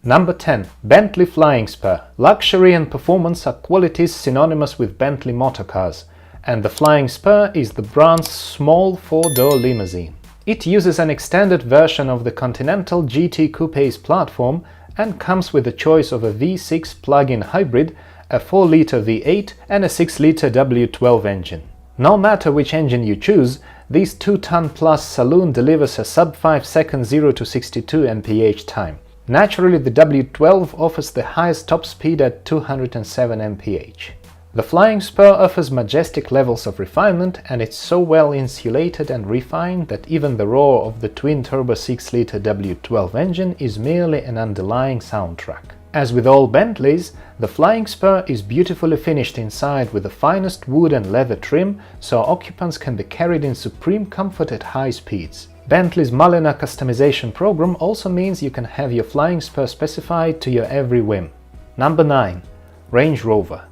Number 10. Bentley Flying Spur. Luxury and performance are qualities synonymous with Bentley motorcars, and the Flying Spur is the brand's small four-door limousine. It uses an extended version of the Continental GT Coupe's platform and comes with a choice of a V6 plug-in hybrid, a 4-liter V8 and a 6-liter W12 engine. No matter which engine you choose, this 2-ton-plus saloon delivers a sub-5 second 0 to 62 mph time. Naturally, the W12 offers the highest top speed at 207 mph. The Flying Spur offers majestic levels of refinement, and it's so well insulated and refined that even the roar of the twin-turbo 6-liter W12 engine is merely an underlying soundtrack. As with all Bentleys, the Flying Spur is beautifully finished inside with the finest wood and leather trim, so occupants can be carried in supreme comfort at high speeds. Bentley's Mulliner customization program also means you can have your Flying Spur specified to your every whim. Number 9. Range Rover.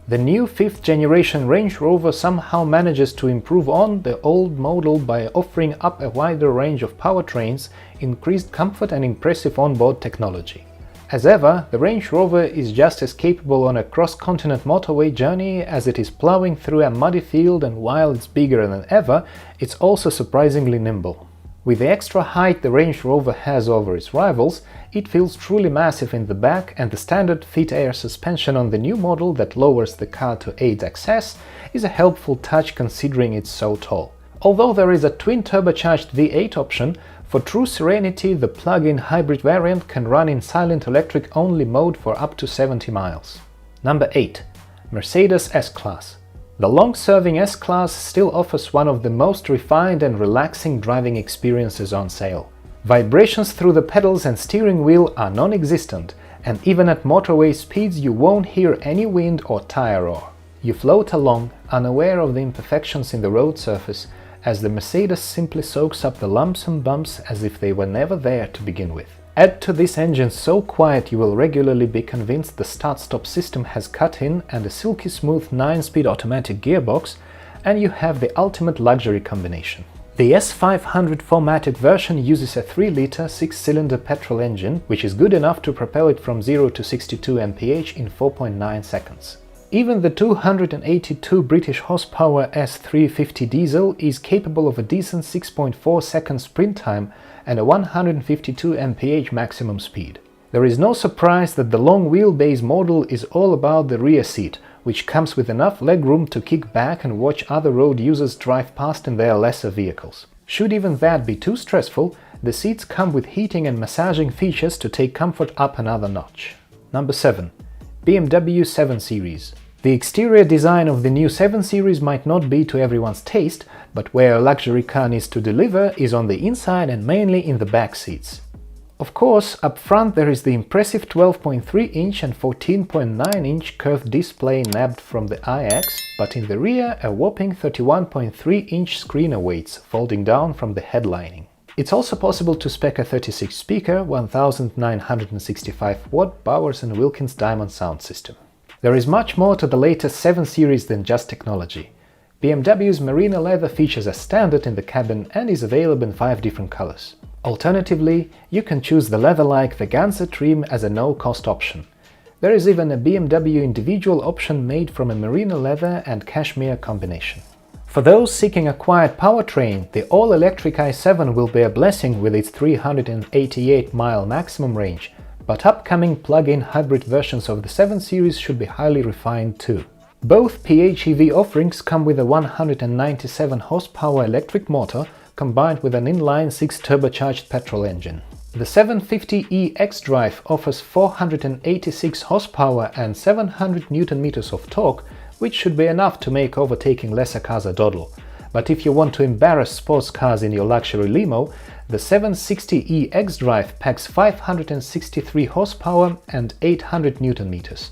The new 5th generation Range Rover somehow manages to improve on the old model by offering up a wider range of powertrains, increased comfort and impressive onboard technology. As ever, the Range Rover is just as capable on a cross-continent motorway journey as it is plowing through a muddy field, and while it's bigger than ever, it's also surprisingly nimble. With the extra height the Range Rover has over its rivals, it feels truly massive in the back, and the standard Fit Air suspension on the new model that lowers the car to aid access is a helpful touch considering it's so tall. Although there is a twin-turbocharged V8 option, for true serenity the plug-in hybrid variant can run in silent electric-only mode for up to 70 miles. Number 8. Mercedes S-Class. The long-serving S-Class still offers one of the most refined and relaxing driving experiences on sale. Vibrations through the pedals and steering wheel are non-existent, and even at motorway speeds you won't hear any wind or tire roar. You float along, unaware of the imperfections in the road surface, as the Mercedes simply soaks up the lumps and bumps as if they were never there to begin with. Add to this engine so quiet you will regularly be convinced the start-stop system has cut in, and a silky smooth 9-speed automatic gearbox, and you have the ultimate luxury combination. The S500 4MATIC version uses a 3-liter 6-cylinder petrol engine, which is good enough to propel it from 0 to 62 mph in 4.9 seconds. Even the 282 British horsepower S350 diesel is capable of a decent 6.4 second sprint time and a 152 mph maximum speed. There is no surprise that the long wheelbase model is all about the rear seat, which comes with enough legroom to kick back and watch other road users drive past in their lesser vehicles. Should even that be too stressful, the seats come with heating and massaging features to take comfort up another notch. Number 7. BMW 7 Series. The exterior design of the new 7 Series might not be to everyone's taste, but where a luxury car needs to deliver is on the inside and mainly in the back seats. Of course, up front there is the impressive 12.3-inch and 14.9-inch curved display nabbed from the iX, but in the rear a whopping 31.3-inch screen awaits, folding down from the headlining. It's also possible to spec a 36-speaker, 1965-watt Bowers & Wilkins Diamond sound system. There is much more to the latest 7 Series than just technology. BMW's Merino leather features as standard in the cabin and is available in 5 different colors. Alternatively, you can choose the leather-like Veganza trim as a no-cost option. There is even a BMW individual option made from a merino leather and cashmere combination. For those seeking a quiet powertrain, the all-electric i7 will be a blessing with its 388-mile maximum range, but upcoming plug-in hybrid versions of the 7 Series should be highly refined too. Both PHEV offerings come with a 197 horsepower electric motor combined with an inline 6 turbocharged petrol engine. The 750e xDrive offers 486 horsepower and 700 Nm of torque, which should be enough to make overtaking lesser cars a doddle. But if you want to embarrass sports cars in your luxury limo, the 760e xDrive packs 563 horsepower and 800 Nm.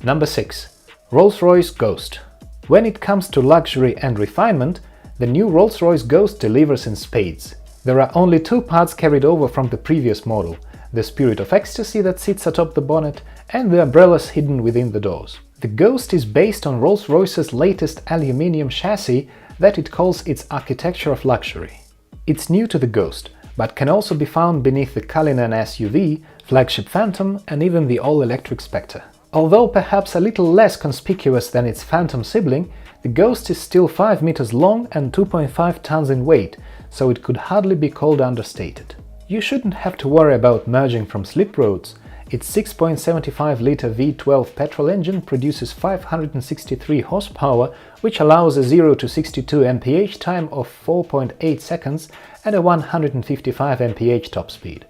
Number 6. RollsRoyce Ghost. When it comes to luxury and refinement, the new RollsRoyce Ghost delivers in spades. There are only 2 parts carried over from the previous model: the Spirit of Ecstasy that sits atop the bonnet and the umbrellas hidden within the doors. The Ghost is based on Rolls-Royce's latest aluminium chassis that it calls its architecture of luxury. It's new to the Ghost, but can also be found beneath the Cullinan SUV, flagship Phantom and even the all-electric Spectre. Although perhaps a little less conspicuous than its Phantom sibling, the Ghost is still 5 meters long and 2.5 tons in weight, so it could hardly be called understated. You shouldn't have to worry about merging from slip roads. Its 6.75-liter V12 petrol engine produces 563 horsepower, which allows a 0 to 62 mph time of 4.8 seconds and a 155 mph top speed.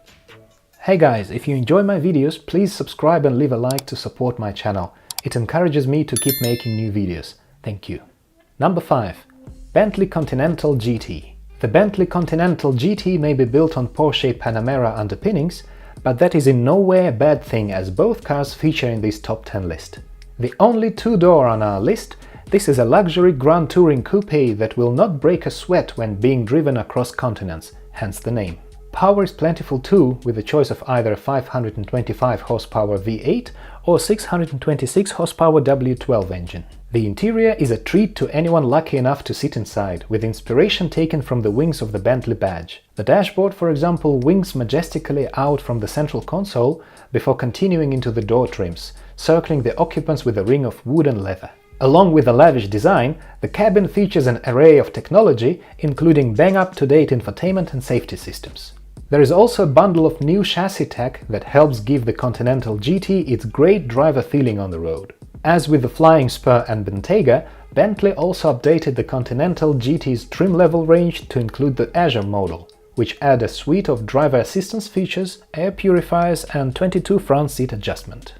Hey guys, if you enjoy my videos, please subscribe and leave a like to support my channel. It encourages me to keep making new videos. Thank you. Number 5. Bentley Continental GT. The Bentley Continental GT may be built on Porsche Panamera underpinnings, but that is in no way a bad thing, as both cars feature in this top 10 list. The only two-door on our list, this is a luxury Grand Touring coupe that will not break a sweat when being driven across continents, hence the name. Power is plentiful too, with a choice of either a 525 horsepower V8 or 626 horsepower W12 engine. The interior is a treat to anyone lucky enough to sit inside, with inspiration taken from the wings of the Bentley badge. The dashboard, for example, wings majestically out from the central console before continuing into the door trims, circling the occupants with a ring of wood and leather. Along with a lavish design, the cabin features an array of technology, including bang-up-to-date infotainment and safety systems. There is also a bundle of new chassis tech that helps give the Continental GT its great driver feeling on the road. As with the Flying Spur and Bentayga, Bentley also updated the Continental GT's trim level range to include the Azure model, which add a suite of driver assistance features, air purifiers and 22 front seat adjustment.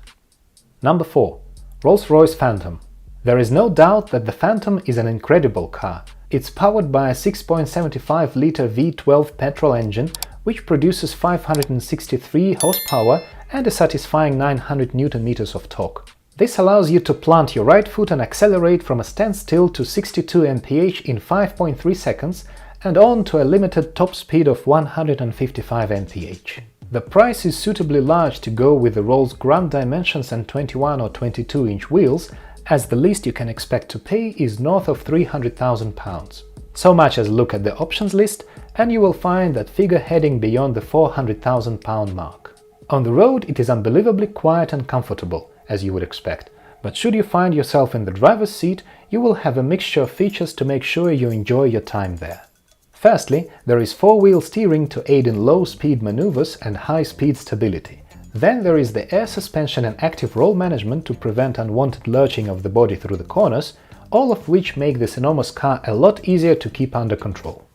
Number 4. RollsRoyce Phantom. There is no doubt that the Phantom is an incredible car. It's powered by a 6.75-liter V12 petrol engine, which produces 563 horsepower and a satisfying 900 Nm of torque. This allows you to plant your right foot and accelerate from a standstill to 62 mph in 5.3 seconds and on to a limited top speed of 155 mph. The price is suitably large to go with the Rolls Grand Dimensions and 21 or 22-inch wheels, as the least you can expect to pay is north of £300,000. So much as look at the options list and you will find that figure heading beyond the £400,000 mark. On the road it is unbelievably quiet and comfortable, as you would expect, but should you find yourself in the driver's seat, you will have a mixture of features to make sure you enjoy your time there. Firstly, there is four-wheel steering to aid in low-speed maneuvers and high-speed stability. Then there is the air suspension and active roll management to prevent unwanted lurching of the body through the corners, all of which make this enormous car a lot easier to keep under control.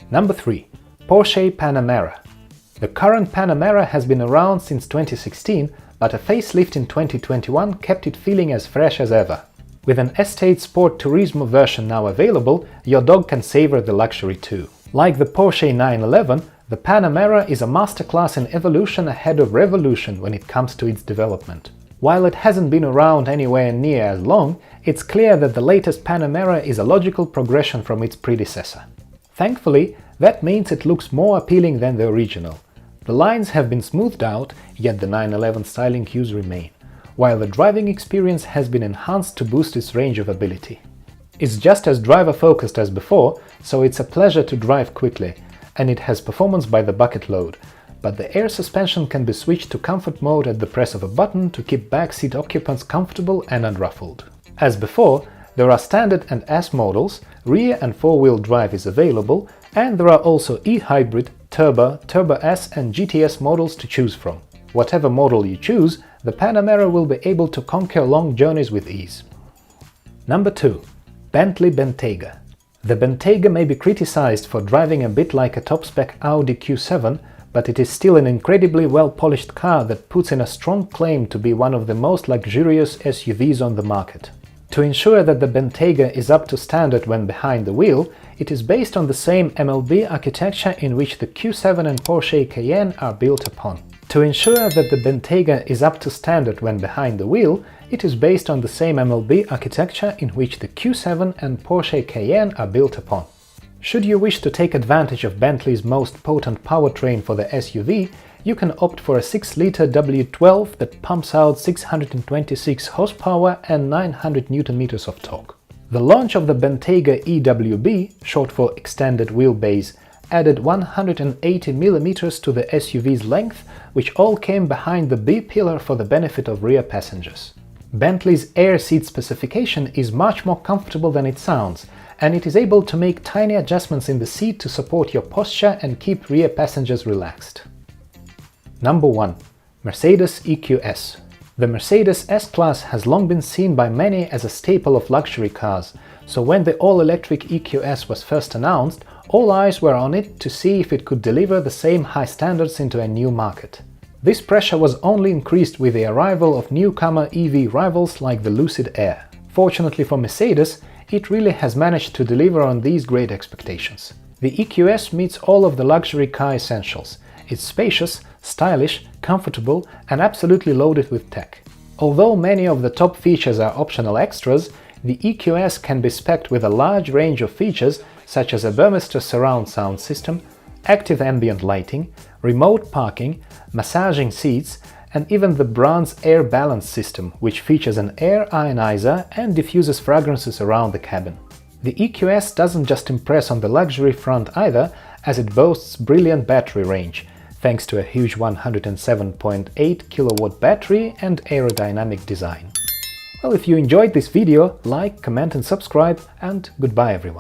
Number 3. Porsche Panamera. The current Panamera has been around since 2016, but a facelift in 2021 kept it feeling as fresh as ever. With an Estate Sport Turismo version now available, your dog can savor the luxury too. Like the Porsche 911, the Panamera is a masterclass in evolution ahead of revolution when it comes to its development. While it hasn't been around anywhere near as long, it's clear that the latest Panamera is a logical progression from its predecessor. Thankfully, that means it looks more appealing than the original. The lines have been smoothed out, yet the 911 styling cues remain, while the driving experience has been enhanced to boost its range of ability. It's just as driver-focused as before, so it's a pleasure to drive quickly, and it has performance by the bucket load, but the air suspension can be switched to comfort mode at the press of a button to keep backseat occupants comfortable and unruffled. As before, there are standard and S models, rear and four-wheel drive is available, and there are also e-hybrid, Turbo, Turbo S and GTS models to choose from. Whatever model you choose, the Panamera will be able to conquer long journeys with ease. Number 2. Bentley Bentayga. The Bentayga may be criticized for driving a bit like a top-spec Audi Q7, but it is still an incredibly well-polished car that puts in a strong claim to be one of the most luxurious SUVs on the market. To ensure that the Bentayga is up to standard when behind the wheel, it is based on the same MLB architecture in which the Q7 and Porsche Cayenne are built upon. To ensure that the Bentayga is up to standard when behind the wheel, it is based on the same MLB architecture in which the Q7 and Porsche Cayenne are built upon. Should you wish to take advantage of Bentley's most potent powertrain for the SUV, you can opt for a 6-liter W12 that pumps out 626 horsepower and 900 Nm of torque. The launch of the Bentayga EWB, short for Extended Wheelbase, added 180mm to the SUV's length, which all came behind the B-pillar for the benefit of rear passengers. Bentley's Air seat specification is much more comfortable than it sounds, and it is able to make tiny adjustments in the seat to support your posture and keep rear passengers relaxed. Number 1. Mercedes EQS. The Mercedes S-Class has long been seen by many as a staple of luxury cars, so when the all-electric EQS was first announced, all eyes were on it to see if it could deliver the same high standards into a new market. This pressure was only increased with the arrival of newcomer EV rivals like the Lucid Air. Fortunately for Mercedes, it really has managed to deliver on these great expectations. The EQS meets all of the luxury car essentials. It's spacious, stylish, comfortable, and absolutely loaded with tech. Although many of the top features are optional extras, the EQS can be specced with a large range of features such as a Burmester surround sound system, active ambient lighting, remote parking, massaging seats, and even the brand's air balance system, which features an air ionizer and diffuses fragrances around the cabin. The EQS doesn't just impress on the luxury front either, as it boasts brilliant battery range, thanks to a huge 107.8 kW battery and aerodynamic design. Well, if you enjoyed this video, like, comment and subscribe, and goodbye everyone.